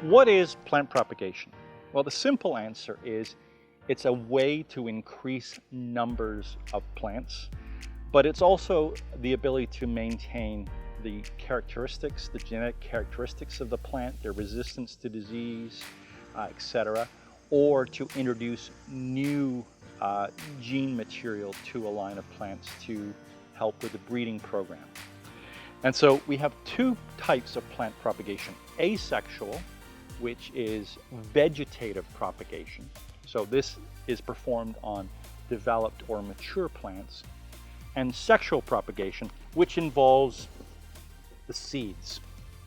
What is plant propagation? Well, the simple answer is it's a way to increase numbers of plants, but it's also the ability to maintain the characteristics, the genetic characteristics of the plant, their resistance to disease, etc., or to introduce new gene material to a line of plants to help with the breeding program. And so we have two types of plant propagation: asexual, which is vegetative propagation. So this is performed on developed or mature plants, and sexual propagation, which involves the seeds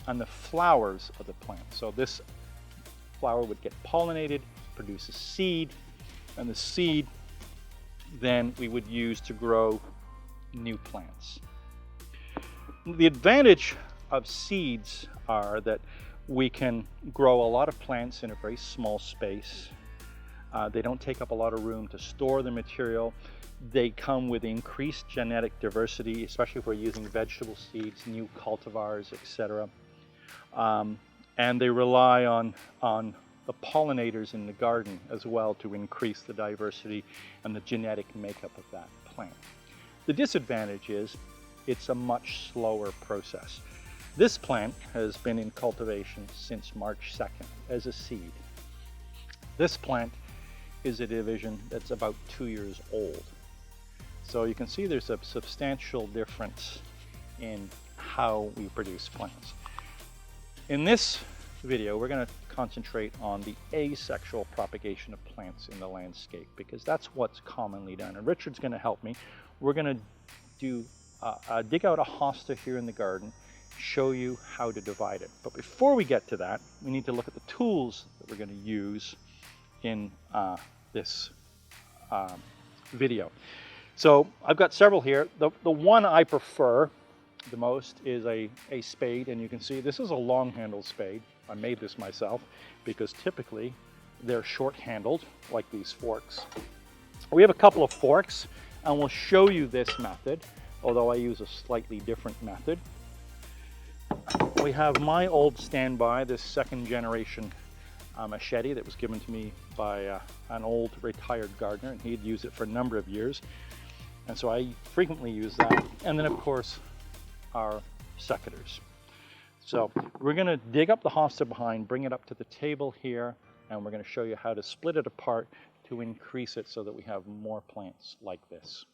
and the flowers of the plant. So this flower would get pollinated, produce a seed, and the seed then we would use to grow new plants. The advantage of seeds are that we can grow a lot of plants in a very small space. They don't take up a lot of room to store the material. They come with increased genetic diversity, especially if we're using vegetable seeds, new cultivars, etc. And they rely on the pollinators in the garden as well to increase the diversity and the genetic makeup of that plant. The disadvantage is it's a much slower process. This plant has been in cultivation since March 2nd as a seed. This plant is a division that's about 2 years old. So you can see there's a substantial difference in how we produce plants. In this video, we're going to concentrate on the asexual propagation of plants in the landscape, because that's what's commonly done. And Richard's going to help me. We're going to dig out a hosta here in the garden, show you how to divide it. But before we get to that, we need to look at the tools that we're going to use in this video. So I've got several here. The one I prefer the most is a spade, and you can see this is a long-handled spade. I made this myself because typically they're short-handled, like these forks. We have a couple of forks, and we'll show you this method, although I use a slightly different method. We have my old standby, this second-generation machete that was given to me by an old retired gardener, and he'd used it for a number of years. And so I frequently use that. And then, of course, our secateurs. So we're going to dig up the hosta behind, bring it up to the table here, and we're going to show you how to split it apart to increase it so that we have more plants like this.